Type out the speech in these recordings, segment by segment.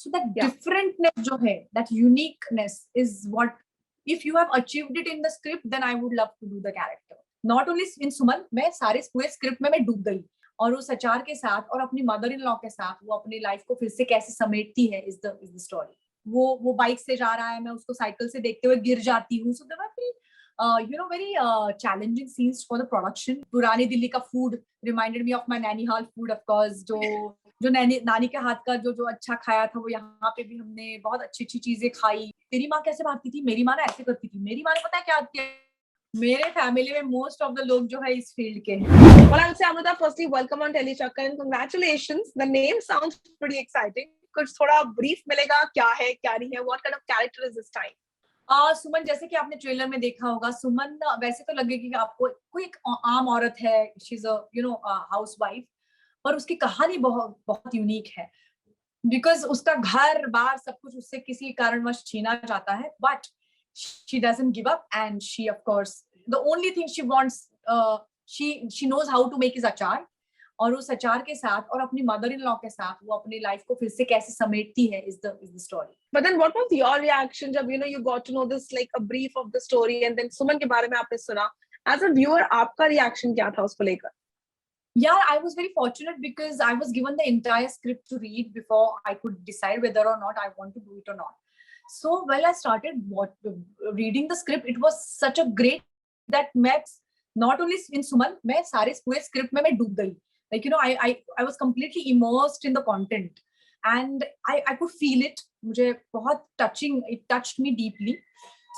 So that differentness जो है, that uniqueness is what, if you have achieved it in the script, then I would love to do the character. Not only in सुमन, मैं सारे पूरे script में मैं डूब गई, और उस अचार के साथ और अपनी मदर इन लॉ के साथ वो अपनी लाइफ को फिर से कैसे समेटती है इज द स्टोरी. वो बाइक से जा रहा है, मैं उसको साइकिल से देखते हुए गिर जाती हूँ. So there were very challenging scenes for the production. पुरानी दिल्ली का food reminded me of my नैनीहाल फूड. ऑफ कोर्स जो नानी के हाथ का जो अच्छा खाया था वो यहाँ पे भी हमने बहुत अच्छी अच्छी चीजें खाई. तेरी माँ कैसे भागती थी, मेरी माँ ना ऐसे करती थी, मेरी माँ ने पता है क्या किया. मेरे फैमिली में मोस्ट ऑफ द लोग जो है इस फील्ड के हैं. Well, I would say, Amruta, firstly, welcome on TellyChakkar and congratulations. The name sounds pretty exciting. कुछ थोड़ा brief मिलेगा, क्या है, क्या नहीं है, what kind of character is this time? सुमन, जैसे कि आपने ट्रेलर में देखा होगा, सुमन वैसे तो लगेगी कि आपको कोई एक आम औरत है, शी इज अ हाउसवाइफ, पर उसकी कहानी बहुत बहुत यूनिक है. बिकॉज उसका घर बार सब कुछ उससे किसी कारणवश छीना जाता है, but she doesn't give up, and she, of course, the only thing she wants, she knows how to make is अचार. और उस अचार के साथ और अपनी मदर इन लॉ के साथ वो अपनी लाइफ को फिर से कैसे समेटती है is the story. But then what was your reaction जब you got to know this, like a brief of the story, and then सुमन के बारे में आपने सुना, as a viewer आपका reaction क्या था उसको लेकर? Yeah, I was very fortunate because I was given the entire script to read before I could decide whether or not I want to do it or not. So when I started reading the script, it was such a great that मैं not only in Suman, मैं सारे पूरे script में मैं डूब गई. Like I was completely immersed in the content, and I could feel it. मुझे बहुत touching, it touched me deeply.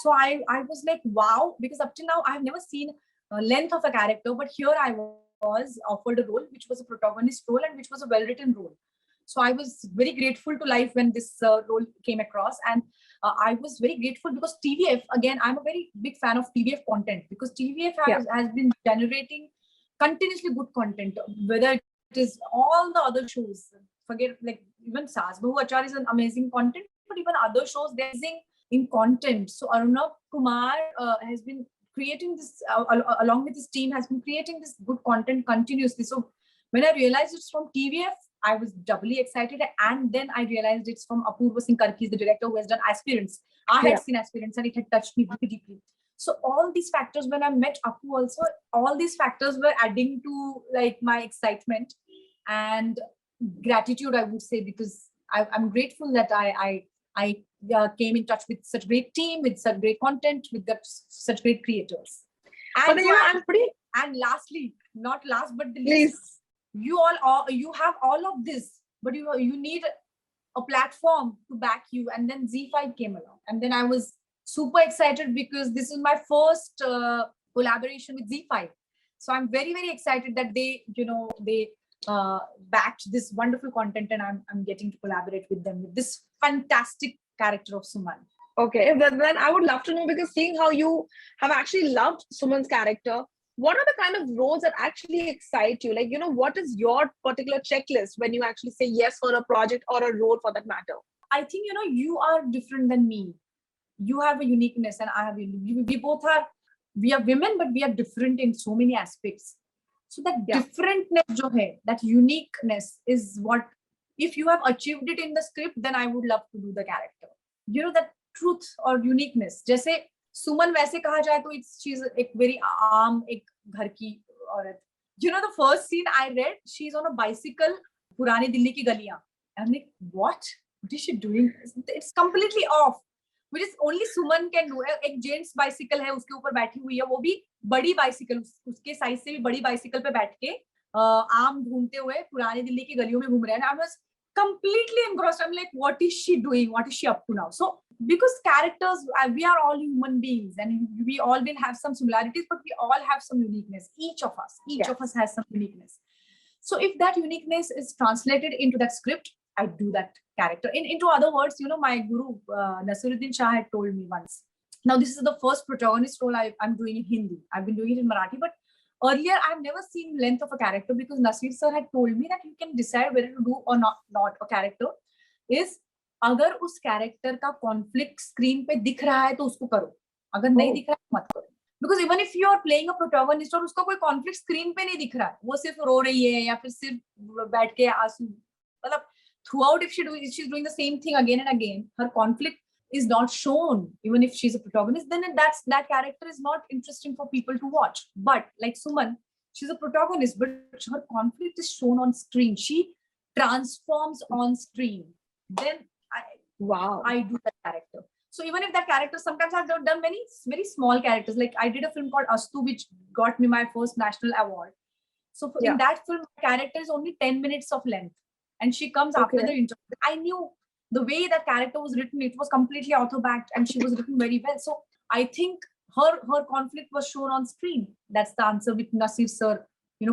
So I was like wow, because up till now I have never seen length of a character, but here I was offered a role which was a protagonist role and which was a well-written role. So I was very grateful to life when this role came across, and I was very grateful because TVF, again, I'm a very big fan of TVF content, because TVF has been generating continuously good content, whether it is all the other shows. Forget, like, even Saas Bahu Achaar is an amazing content, but even other shows, they're amazing in content. So Aruna Kumar has been creating this, along with his team, has been creating this good content continuously. So when I realized it's from TVF, I was doubly excited, and then I realized it's from Apurva Singh Karki, the director who has done Aspirants. I had seen Aspirants, and it had touched me very deeply. So all these factors, when I met Apu also, all these factors were adding to like my excitement and gratitude, I would say, because I'm grateful that I came in touch with such great team, with such great content, with such great creators. And, and lastly, not last but the least, you have all of this, but you need a platform to back you. And then Z5 came along, and then I was super excited because this is my first collaboration with Z5. So I'm very, very excited that they backed this wonderful content, and I'm getting to collaborate with them with this fantastic character of Suman. Okay, then I would love to know, because seeing how you have actually loved Suman's character, what are the kind of roles that actually excite you? Like, what is your particular checklist when you actually say yes for a project or a role for that matter? I think, you are different than me. You have a uniqueness and I have a uniqueness. We are women, but we are different in so many aspects. So that differentness jo hai, that uniqueness is what, if you have achieved it in the script, then I would love to do the character. That truth or uniqueness. जैसे सुमन वैसे कहा जाए तो she's एक very आम एक घर की औरत. The first scene I read, she's on a bicycle, पुरानी दिल्ली की गलियां. I'm like, what is she doing? It's completely off, which is only Suman can do. एक जेंट्स बाइसिकल है, उसके ऊपर बैठी हुई है, वो भी बड़ी बाइसिकल, उसके साइज से भी बड़ी बाइसिकल पे बैठ के आम घूमते हुए पुरानी दिल्ली की गलियों में घूम रहे हैं. I was completely engrossed. I'm like, what is she doing? What is she up to now? So because characters, we are all human beings, and we all will have some similarities, but we all have some uniqueness. Each of us has some uniqueness. So if that uniqueness is translated into that script, I do that character. Into other words, my guru Nasiruddin Shah had told me once. Now this is the first protagonist role I'm doing in Hindi. I've been doing it in Marathi, but earlier I've never seen length of a character, because Nasir sir had told me that you can decide whether to do or not a character is अगर उस character का conflict screen पे दिख रहा है तो उसको करो, अगर नहीं दिख रहा है मत करो. Because even if you are playing a protagonist और उसका कोई कॉन्फ्लिक्ट स्क्रीन पे नहीं दिख रहा है, वो सिर्फ रो रही है या फिर सिर्फ बैठ के आंसू, मतलब throughout, if she's doing the same thing again and again, her conflict is not shown. Even if she's a protagonist, then that character is not interesting for people to watch. But like Suman, she's a protagonist, but her conflict is shown on screen. She transforms on screen. Then I do that character. So even if that character, sometimes I've done many very small characters. Like I did a film called Astu, which got me my first national award. So in that film, the character is only 10 minutes of length, and she comes after the interview. I knew the way that character was written, it was completely author-backed, and she was written very well. So I think her conflict was shown on screen. That's the answer with Nasir sir,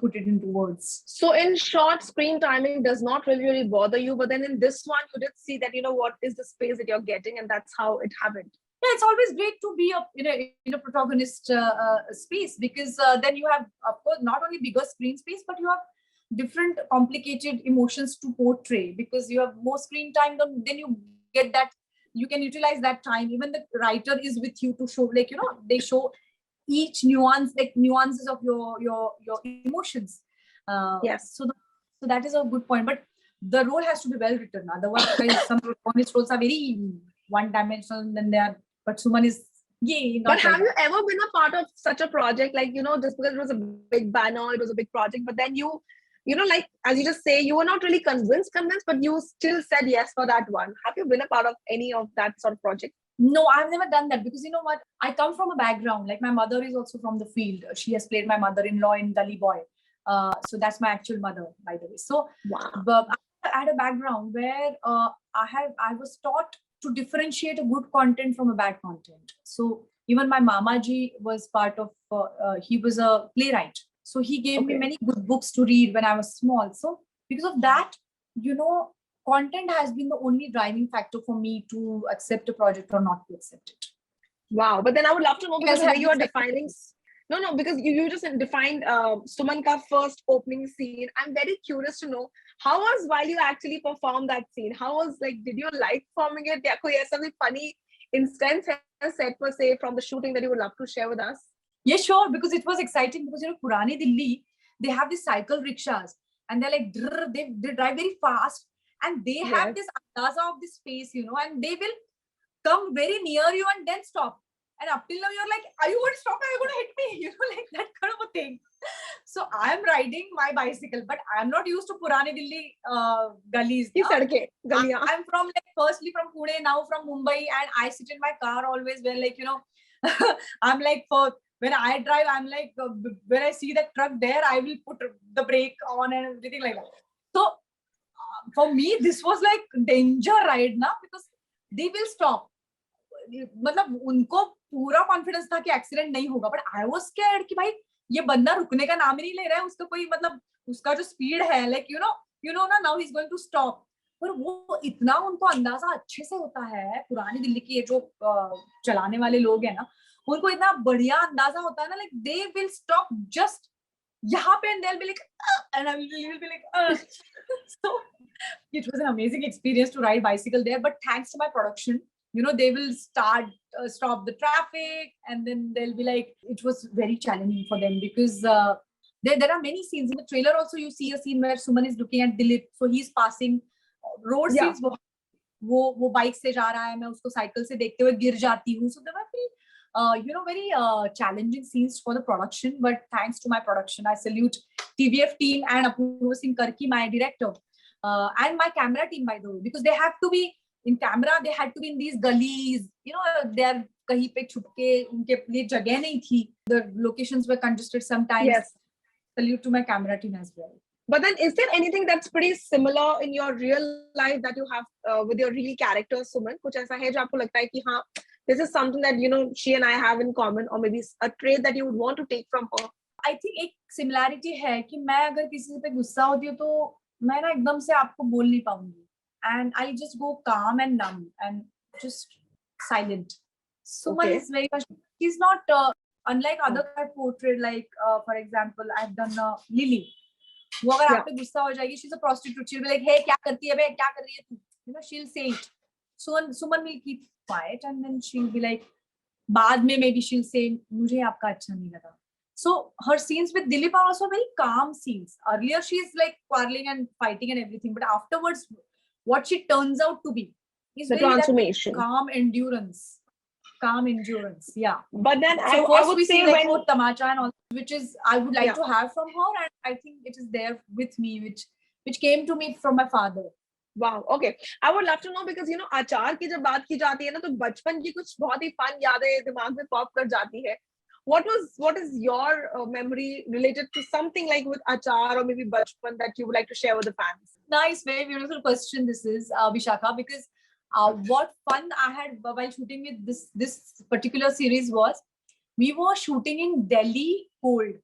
put it into words. So in short, screen timing does not really bother you, but then in this one, you did see that, what is the space that you're getting, and that's how it happened. Yeah, it's always great to be in a protagonist space, because then you have, of course, not only bigger screen space, but you have different complicated emotions to portray, because you have more screen time. Then you get that, you can utilize that time. Even the writer is with you to show, they show each nuance, nuances of your emotions. Yes. So that is a good point. But the role has to be well written. Otherwise, some protagonist roles are very one-dimensional, and then they are. But Suman is But have you ever been a part of such a project? Like, just because it was a big banner, it was a big project, but then you like, as you just say, you were not really convinced, but you still said yes for that one. Have you been a part of any of that sort of project? No, I've never done that, because you know what? I come from a background, like my mother is also from the field. She has played my mother-in-law in Gully Boy. So that's my actual mother, by the way. So but I had a background where I was taught to differentiate a good content from a bad content. So even my Mamaji was part of, he was a playwright. So he gave me many good books to read when I was small. So because of that, content has been the only driving factor for me to accept a project or not to accept it. Wow. But then I would love to know, because the way you are defining... No, because you just defined Suman ka first opening scene. I'm very curious to know, how was while you actually performed that scene? How was, like, did you like performing it? Yeah, something funny instance set per se from the shooting that you would love to share with us? Yeah, sure. Because it was exciting, because Purani Delhi, they have these cycle rickshaws, and they're like, they drive very fast, and they have this andaza of this space, and they will come very near you and then stop. And up till now, you're like, are you going to stop? Are you going to hit me? Like that kind of a thing. So I'm riding my bicycle, but I'm not used to Purani Delhi gullies. I'm from, firstly from Pune, now from Mumbai, and I sit in my car always where, I'm like, when I drive, I'm like, when I see the truck there, I will put the brake on and everything like that. So for me, this was like danger ride now, because they will stop. मतलब उनको पूरा confidence था कि accident नहीं होगा, but I was scared कि भाई ये बंदा रुकने का नाम ही नहीं ले रहा है, उसका कोई उसका जो स्पीड है, लाइक यू नो ना, now he is going to stop. पर वो इतना उनको अंदाजा अच्छे से होता है, पुरानी दिल्ली की ये जो चलाने वाले लोग हैं ना, उनको इतना बढ़िया अंदाजा होता है ना, like they will stop just यहाँ पे, and they'll be like, and I will be like, so it was an amazing experience to ride bicycle there. But thanks to my production, they will stop the traffic, and then they'll be like, it was very challenging for them, because there are many scenes in the trailer. Also, you see a scene where Suman is looking at Dilip, so he's passing road scenes. वो bike से जा रहा है, मैं उसको cycle से देखते हुए गिर जाती हूँ. So there were very challenging scenes for the production. But thanks to my production, I salute TVF team and Apurva Singh Karki, my director, and my camera team, by the way, because they have to be in camera, they had to be in these gullies, they are kahin pe chupke, unke liye jagah nahi thi. The locations were congested sometimes. Yes. Salute to my camera team as well. But then, is there anything that's pretty similar in your real life that you have with your real character, Suman? Kuch aisa hai jo aapko lagta hai ki haan, this is something that she and I have in common, or maybe a trait that you would want to take from her? I think एक similarity है कि मैं अगर किसी पे गुस्सा होती हूँ तो मैं ना एकदम से आपको बोल नहीं पाऊंगी. And I'll just go calm and numb and just silent. Suman is very much, he's not unlike other I've portrayed, like for example, I've done Lily. वो अगर आप पे गुस्सा हो जाएगी, she's a prostitute, she'll be like, hey, क्या करती है बे, क्या कर रही है तू, she'll say it. Suman will keep quiet, and then she'll be like, बाद में maybe she'll say, मुझे आपका अच्छा नहीं लगा. So her scenes with Dilip are also very calm scenes. Earlier she's like quarreling and fighting and everything, but afterwards, what she turns out to be is The very that transformation. calm endurance. Yeah. But then So I first would we say see like when, वो Tamacha and all, which is I would like yeah. to have from her, and I think it is there with me, which came to me from my father. Wow, okay. I would love to know because you know अचार की जब बात की जाती है ना तो बचपन की कुछ बहुत ही फन यादें दिमाग में पॉप कर जाती है. What is your memory related to something like with achar or maybe bachpan that you would like to share with the fans? Nice, very beautiful question. This is Vishakha, because what fun I had while shooting with this particular series was we were shooting in Delhi cold.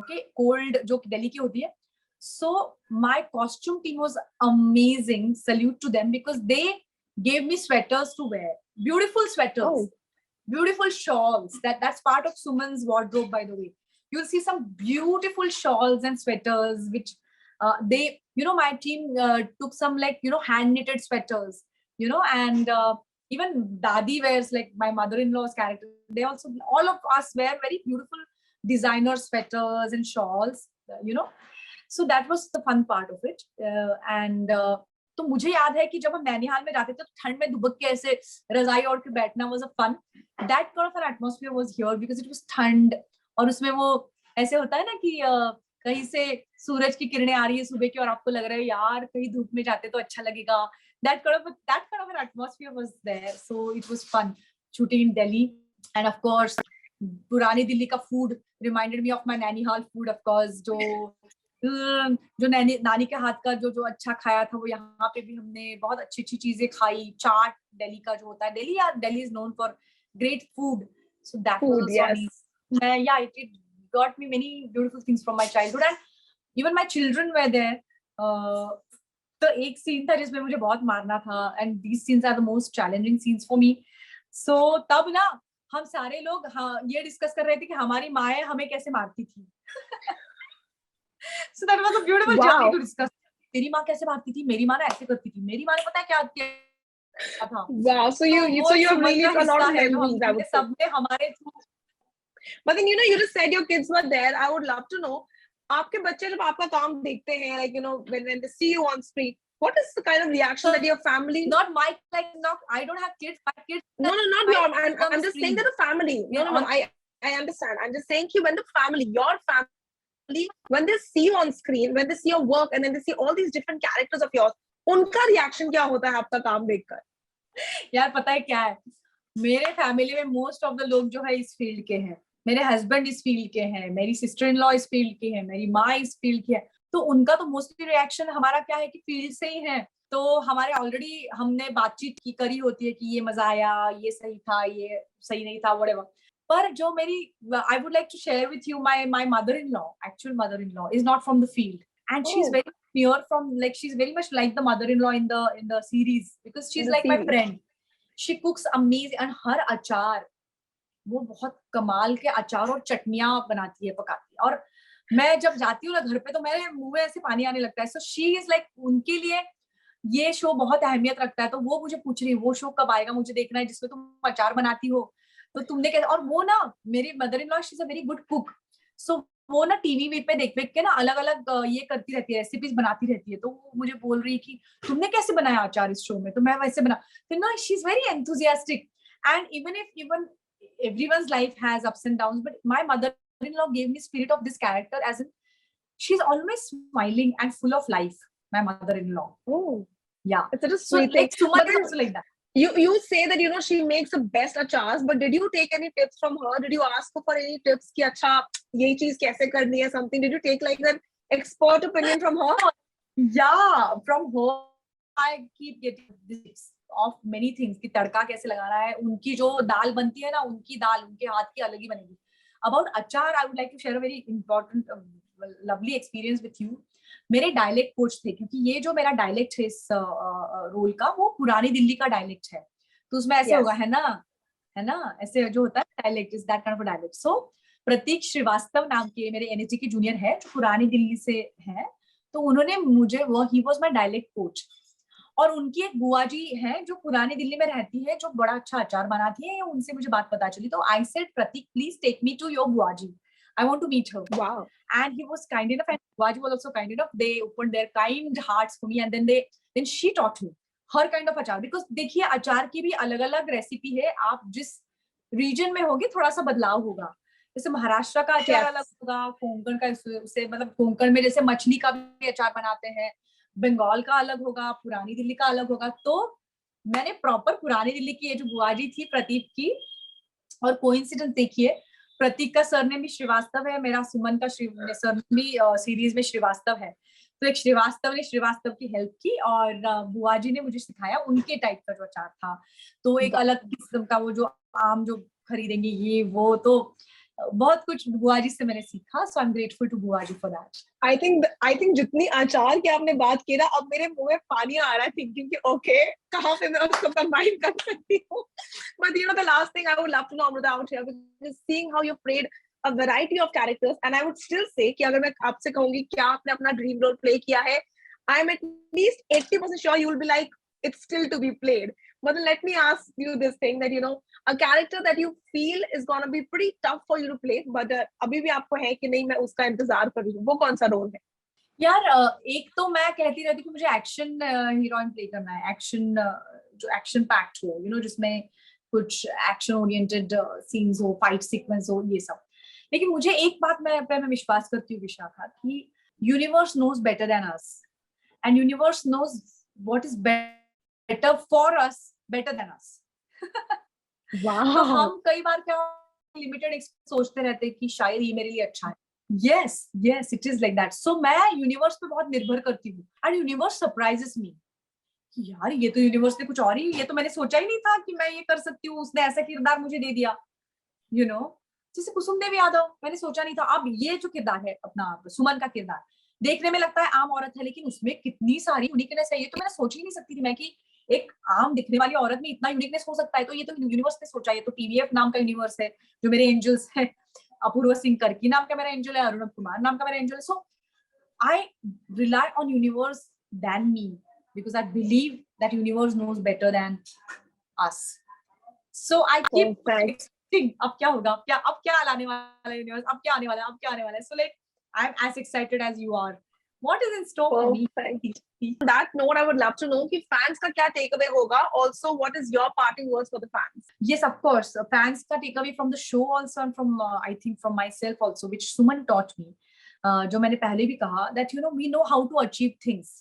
Okay, cold जो Delhi की होती है. So my costume team was amazing. Salute to them because they gave me sweaters to wear. Beautiful sweaters. Oh. Beautiful shawls. That's part of Suman's wardrobe, by the way. You'll see some beautiful shawls and sweaters, which they, my team took some like, hand knitted sweaters, and even Dadi wears, like my mother-in-law's character. They also, all of us wear very beautiful designer sweaters and shawls, So that was the fun part of it. तो मुझे याद है कि जब हम नैनीहाल में जाते थे तो ठंड में दुबक के ऐसे रजाई ओढ़ के बैठना was a fun. That kind of an atmosphere was here because it was ठंड, और उसमें वो ऐसे होता है ना कि कहीं से सूरज की किरणें आ रही है सुबह की और आपको लग रहा है यार कहीं धूप में जाते तो अच्छा लगेगा. That kind of an atmosphere was there, so it was fun shooting in Delhi. And of course पुरानी दिल्ली का food reminded me of my नैनीहाल फूड. ऑफ कोर्स जो नानी के हाथ का जो अच्छा खाया था वो यहाँ पे भी हमने बहुत अच्छी अच्छी चीजें खाई. चाट दिल्ली का जो होता है, Delhi is known for great food, so that Food, was yes. yeah, it got me many beautiful things from my childhood, and even my children were there. तो एक सीन था जिसमें मुझे बहुत मारना था, and these scenes are the most challenging scenes for me. So तब ना हम सारे लोग ये डिस्कस कर रहे थे कि हमारी माएं हमें कैसे मारती थी. So that was a beautiful journey to discuss. तेरी माँ कैसे मारती थी, मेरी माँ ना ऐसे करती थी, मेरी माँ ने पता है क्या किया. Wow, so you have really a lot of memories, I would say. सबने हमारे through. But then you just said your kids were there. I would love to know, आपके बच्चे जब आपका काम देखते हैं, like when they see you on screen, what is the kind of reaction that your family? Not my, like, no, I don't have kids. My kids. No, not your. I'm just saying that the family. No. I understand. I'm just saying when the family, your family, when they see you on screen, when they see your work, and then they see all these different characters of yours, उनका reaction क्या होता है आपका काम देखकर? यार पता है क्या है, मेरे फैमिली में मोस्ट ऑफ द लोग जो है इस फील्ड के हैं. मेरे हस्बैंड इस फील्ड के हैं, मेरी सिस्टर इन लॉ इस फील्ड की है, मेरी माँ इस फील्ड की है. तो उनका तो मोस्टली रिएक्शन हमारा क्या है कि फील्ड से ही है. तो हमारे ऑलरेडी हमने बातचीत की करी होती है कि ये मजा आया, ये सही था, ये सही नहीं था, व्हाटएवर. पर जो मेरी, I would like to share with you my mother in law, actual mother in law is not from the field, and she's very pure from, like, she's very much like the mother-in-law in the series because she's like my friend. She cooks amazing, and her अचार, वो बहुत कमाल के अचार और चटनियां बनाती है, पकाती है. और मैं जब जाती हूँ ना घर पे तो मेरे मुंह में ऐसे पानी आने लगता है. So she is like, उनके लिए ये शो बहुत अहमियत रखता है. तो वो मुझे पूछ रही है वो शो कब आएगा, मुझे देखना है जिसमें तुम अचार बनाती हो. तो तुमने कैसे, और वो ना मेरी mother in law, she is a very good cook. So वो ना टीवी पे देख के ना अलग अलग ये करती रहती है, रेसिपीज बनाती रहती है. तो वो मुझे बोल रही है कि तुमने कैसे बनाया अचार इस शो में, तो मैं वैसे बना. तो ना she is very enthusiastic. And even everyone's life has ups and downs, but my mother-in-law gave me spirit of this character, as in she's always smiling and full of life, my mother-in-law. Oh yeah, it's such a sweet thing. Like Suma is also like that. You say that she makes the best achars, but did you take any tips from her? Did you ask her for any tips ki acha ye cheez kaise karni hai, something? Did you take like an expert opinion from her? Yeah, from her I keep getting tips of many things कि तड़का कैसे लगाना है. उनकी जो दाल बनती है ना, उनकी दाल उनके हाथ की अलग ही बनेगी. About अचार, I would like to share a very important lovely experience with you. मेरे डायलेक्ट कोच थे, क्योंकि ये जो मेरा डायलेक्ट है इस रोल का, वो पुरानी दिल्ली का डायलेक्ट है. तो उसमें ऐसे होगा, है ना, ऐसे जो होता है dialect, is that kind of dialect. So Prateek Srivastava नाम के मेरे एनएचटी के जूनियर है जो पुरानी दिल्ली से है. तो उन्होंने मुझे, वो he was my dialect coach. और उनकी एक बुआ जी है जो पुरानी दिल्ली में रहती है, जो बड़ा अच्छा अचार बनाती है. उनसे मुझे बात पता चली. तो I said Pratik please take me to your बुआ जी. I want to meet her. Wow. And he was kind enough, and Buaji was also kind enough. They opened their kind hearts for me, and then she taught me her kind of अचार. Because देखिए अचार की भी अलग अलग recipe है. आप जिस रीजन में होगे थोड़ा सा बदलाव होगा. जैसे महाराष्ट्र का अचार अलग होगा, कोंकण का उससे मतलब कोंकण में जैसे मछली का भी अचार बनाते हैं, बंगाल का अलग होगा, पुरानी दिल्ली का अलग होगा. तो मैंने प्रॉपर पुरानी दिल्ली की ये जो बुआजी थी प्रतीक की, और कोइंसिडेंस देखिए प्रतीक का सरनेम भी श्रीवास्तव है, मेरा सुमन का सरनेम भी सीरीज में श्रीवास्तव है. तो एक श्रीवास्तव ने श्रीवास्तव की हेल्प की और बुआजी ने मुझे सिखाया उनके टाइप का जो अचार था. तो एक अलग किस्म का वो जो आम जो खरीदेंगे ये वो, तो बहुत कुछ बुआजी से मैंने सीखा. So I am grateful to बुआजी फॉर दैट. आई थिंक जितनी अचार की आपने बात की ना, अब मेरे मुंह में पानी आ रहा है थिंकिंग कि ओके कहाँ पे मैं उसको कंबाइन कर सकती हूँ. But you know the last thing I would love to know Amrita out here, because seeing how you played a variety of characters, and I would still say कि अगर मैं आपसे कहूंगी क्या आपने अपना ड्रीम रोल प्ले किया है, I am at least 80% sure you will be like it's still to be played. But then let me ask you this thing that you know a character that you feel is going to be pretty tough for you to play, but अभी भी आपको है कि नहीं मैं उसका इंतजार कर रही हूँ, वो कौन सा रोल है? यार एक तो मैं कहती रहती हूँ कि मुझे एक्शन हीरोइन प्ले करना है, एक्शन जो एक्शन पैक्ड हो, यू नो जिसमें कुछ एक्शन ओरिएंटेड सीन्स हो, फाइट सीक्वेंस हो, ये सब. लेकिन मुझे एक बात मैं विश्वास करती हूँ विशाखा, कि universe knows better than us, and universe knows what is better for us better than us. तो हम कई बार क्या लिमिटेड सोचते रहते हैं कि शायद ये मेरे लिए अच्छा है. yes it is like that. so मैं यूनिवर्स पे बहुत निर्भर करती हूँ, एंड यूनिवर्स सरप्राइजेस मी. यार ये तो यूनिवर्स ने कुछ और ही, ये तो मैंने सोचा ही नहीं था कि मैं ये कर सकती हूँ, उसने ऐसा किरदार मुझे दे दिया. यू नो जैसे कुसुम देवी यादव, मैंने सोचा नहीं था. अब ये जो किरदार है अपना सुमन का किरदार, देखने में लगता है आम औरत है, लेकिन उसमें कितनी सारी यूनिकनेस है. ये तो मैं सोच ही नहीं सकती थी मैं कि एक आम दिखने वाली औरत में इतना यूनिकनेस हो सकता है. तो ये तो यूनिवर्स ने सोचा. ये तो टीवीएफ नाम का यूनिवर्स है जो मेरे एंजल्स है. अपूर्व सिंह कर्की नाम का मेरा एंजल है, अरुण कुमार नाम का मेरा एंजल है. So I rely on universe then me, because I believe that universe knows better than us. So I keep expecting अब क्या होगा, अब क्या लाने वाला है यूनिवर्स, अब क्या आने वाला है. So like I'm as excited as you are. What is in store for me? On that note, I would love to know कि fans का क्या takeaway होगा. Also, what is your parting words for the fans? Yes, of course. Fans का takeaway from the show also, and from I think from myself also, which Suman taught me. जो मैंने पहले भी कहा, that you know we know how to achieve things.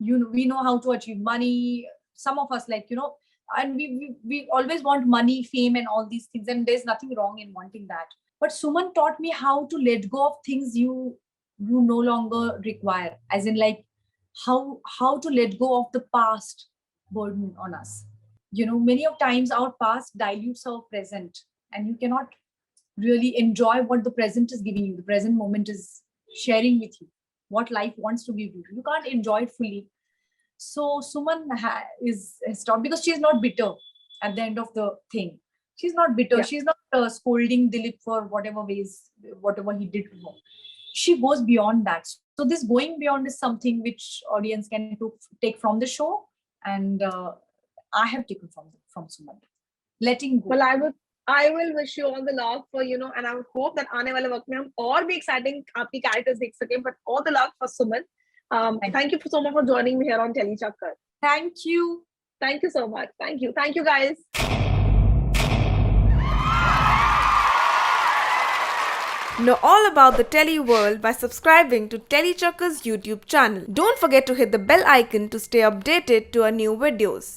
We know how to achieve money. Some of us, like, you know, and we always want money, fame, and all these things, and there's nothing wrong in wanting that. But Suman taught me how to let go of things you no longer require, as in like how to let go of the past burden on us. You know, many of times our past dilutes our present, and you cannot really enjoy what the present is giving you. The present moment is sharing with you what life wants to give you. You can't enjoy it fully. So Suman is taught, because she is not bitter at the end of the thing. She's not bitter. Yeah. She's not scolding Dilip for whatever he did to her. She goes beyond that. So this going beyond is something which audience can take from the show, and I have taken from Suman. Letting go. Well, I will wish you all the luck for, you know, and I would hope that आने वाले वक्त में हम और भी exciting आपकी characters देख सकें. But all the luck for Suman. Thank you so much for joining me here on TellyChakkar. Thank you. Thank you so much. Thank you guys. Know all about the Telly world by subscribing to TellyChakkar's YouTube channel. Don't forget to hit the bell icon to stay updated to our new videos.